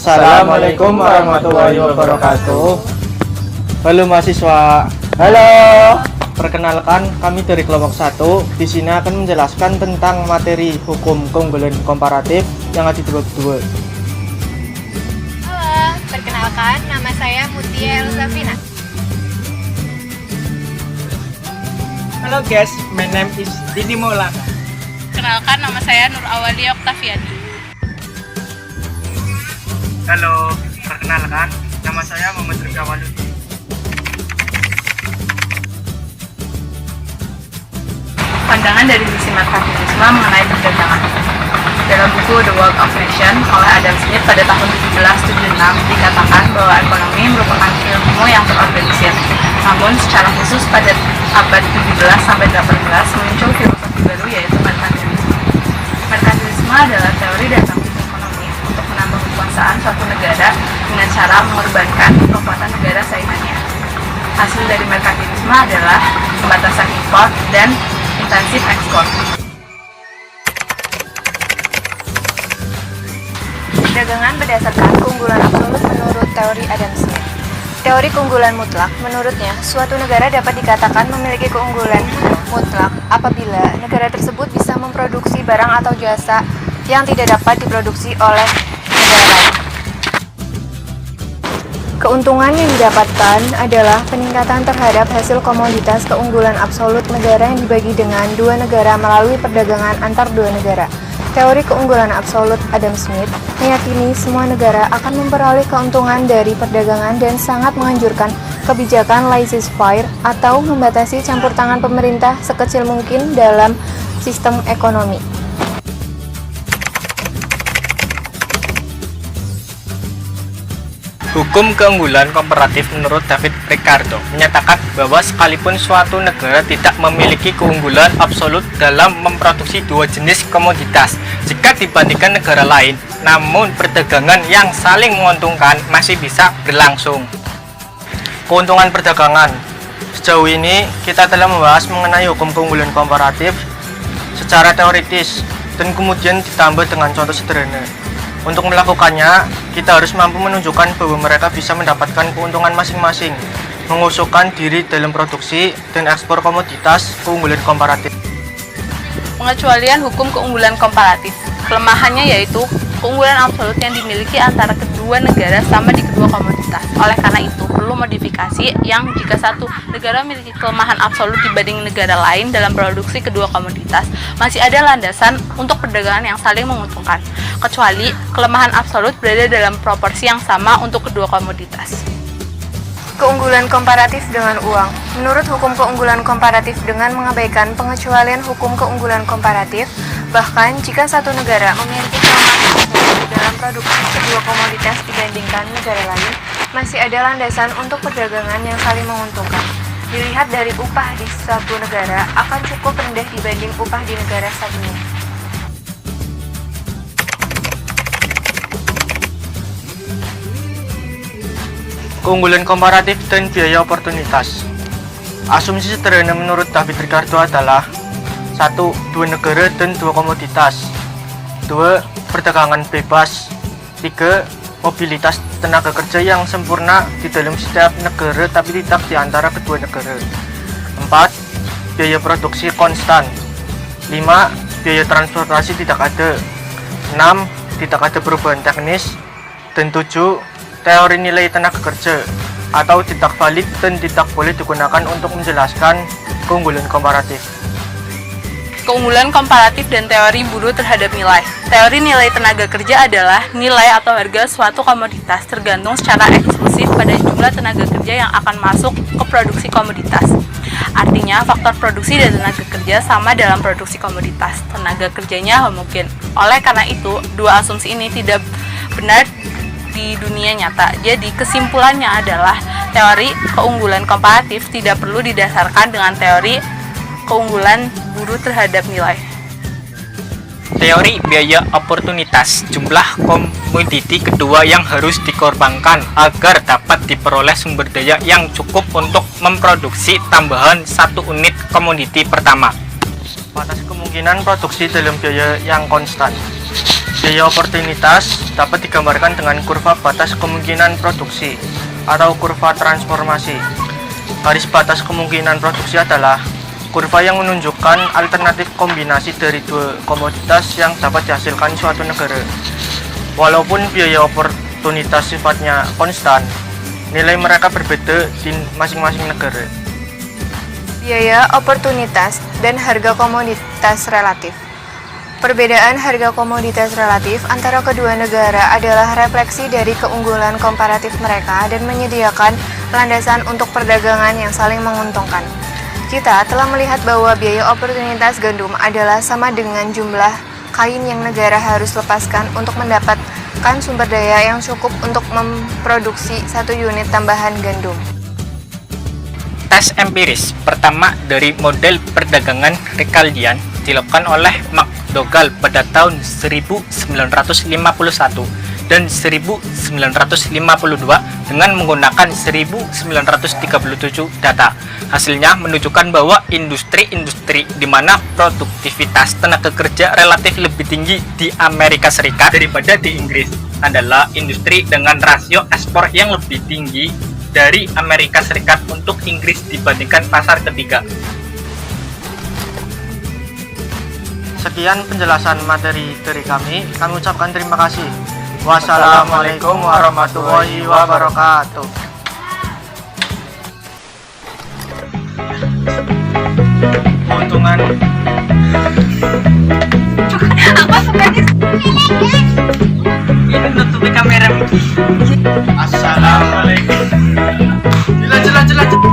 Assalamualaikum warahmatullahi wabarakatuh. Halo mahasiswa. Halo. Perkenalkan, kami dari kelompok 1 di sini akan menjelaskan tentang materi hukum keunggulan komparatif yang ada di bab 2. Halo, perkenalkan nama saya Mutia Elzafina. Halo guys, my name is Didi Maulana. Kenalkan, nama saya Nur Awalia Oktaviani. Halo, perkenalkan, nama saya Muhammad Rizka Waluti. Pandangan dari misi merkantilisme mengenai perdagangan. Dalam buku The World of Nation oleh Adam Smith pada tahun 1776 dikatakan bahwa ekonomi merupakan ilmu yang terorganisir. Namun secara khusus pada abad 17 sampai 18 muncul filosofi baru yaitu merkantilisme. Merkantilisme adalah teori dan taktik ekonomi untuk menambah kekuasaan suatu negara dengan cara mengorbankan kekuatan negara saingannya. Hasil dari merkantilisme adalah pembatasan impor dan intensif ekspor. Perdagangan berdasarkan keunggulan absolut menurut teori Adam Smith. Teori keunggulan mutlak, menurutnya, suatu negara dapat dikatakan memiliki keunggulan mutlak apabila negara tersebut bisa memproduksi barang atau jasa yang tidak dapat diproduksi oleh negara lain. Keuntungan yang didapatkan adalah peningkatan terhadap hasil komoditas keunggulan absolut negara yang dibagi dengan dua negara melalui perdagangan antar dua negara. Teori keunggulan absolut Adam Smith meyakini semua negara akan memperoleh keuntungan dari perdagangan dan sangat menganjurkan kebijakan laissez-faire atau membatasi campur tangan pemerintah sekecil mungkin dalam sistem ekonomi. Hukum keunggulan komparatif menurut David Ricardo menyatakan bahwa sekalipun suatu negara tidak memiliki keunggulan absolut dalam memproduksi dua jenis komoditas jika dibandingkan negara lain, namun perdagangan yang saling menguntungkan masih bisa berlangsung. Keuntungan perdagangan. Sejauh ini kita telah membahas mengenai hukum keunggulan komparatif secara teoritis dan kemudian ditambah dengan contoh sederhana. Untuk melakukannya, kita harus mampu menunjukkan bahwa mereka bisa mendapatkan keuntungan masing-masing, mengusulkan diri dalam produksi dan ekspor komoditas keunggulan komparatif. Pengecualian hukum keunggulan komparatif. Kelemahannya yaitu keunggulan absolut yang dimiliki antara kedua negara sama di kedua komoditas. Oleh karena itu, perlu modifikasi yang jika satu negara memiliki kelemahan absolut dibanding negara lain dalam produksi kedua komoditas, masih ada landasan untuk perdagangan yang saling menguntungkan, kecuali kelemahan absolut berada dalam proporsi yang sama untuk kedua komoditas. Keunggulan komparatif dengan uang. Menurut hukum keunggulan komparatif dengan mengabaikan pengecualian hukum keunggulan komparatif, bahkan jika satu negara memiliki kelemahan dalam produksi kedua komoditas dibandingkan negara lain, masih ada landasan untuk perdagangan yang saling menguntungkan. Dilihat dari upah di satu negara akan cukup rendah dibanding upah di negara satunya. Keunggulan komparatif dan biaya oportunitas. Asumsi sederhana menurut David Ricardo adalah 1. Dua negara dan dua komoditas. 2. Perdagangan bebas. 3. Mobilitas tenaga kerja yang sempurna di dalam setiap negara tapi tidak di antara kedua negara. 4. Biaya produksi konstan. 5. Biaya transportasi tidak ada. 6. Tidak ada perubahan teknis. Dan 7. Teori nilai tenaga kerja atau tidak valid dan tidak boleh digunakan untuk menjelaskan keunggulan komparatif. Keunggulan komparatif dan teori buruh terhadap nilai. Teori nilai tenaga kerja adalah nilai atau harga suatu komoditas tergantung secara eksklusif pada jumlah tenaga kerja yang akan masuk ke produksi komoditas. Artinya, faktor produksi dan tenaga kerja sama dalam produksi komoditas. Tenaga kerjanya homogen. Oleh karena itu, dua asumsi ini tidak benar di dunia nyata. Jadi kesimpulannya adalah teori keunggulan komparatif tidak perlu didasarkan dengan teori keunggulan buruh terhadap nilai. Teori biaya oportunitas. Jumlah komoditi kedua yang harus dikorbankan agar dapat diperoleh sumber daya yang cukup untuk memproduksi tambahan satu unit komoditi pertama. Batas kemungkinan produksi dalam biaya yang konstan. Biaya oportunitas dapat digambarkan dengan kurva batas kemungkinan produksi atau kurva transformasi. Garis batas kemungkinan produksi adalah kurva yang menunjukkan alternatif kombinasi dari dua komoditas yang dapat dihasilkan suatu negara. Walaupun biaya oportunitas sifatnya konstan, nilai mereka berbeda di masing-masing negara. Biaya oportunitas dan harga komoditas relatif. Perbedaan harga komoditas relatif antara kedua negara adalah refleksi dari keunggulan komparatif mereka dan menyediakan landasan untuk perdagangan yang saling menguntungkan. Kita telah melihat bahwa biaya oportunitas gandum adalah sama dengan jumlah kain yang negara harus lepaskan untuk mendapatkan sumber daya yang cukup untuk memproduksi 1 unit tambahan gandum. Tes empiris pertama dari model perdagangan Ricardian dilakukan oleh McDougall pada tahun 1951 dan 1952 dengan menggunakan 1937 data. Hasilnya menunjukkan bahwa industri-industri di mana produktivitas tenaga kerja relatif lebih tinggi di Amerika Serikat daripada di Inggris adalah industri dengan rasio ekspor yang lebih tinggi dari Amerika Serikat untuk Inggris dibandingkan pasar ketiga. Sekian penjelasan materi dari kami ucapkan terima kasih. Wassalamualaikum warahmatullahi wabarakatuh. Keuntungan Aku sukanya Ini nutupi kamera. Assalamualaikum. Jelas.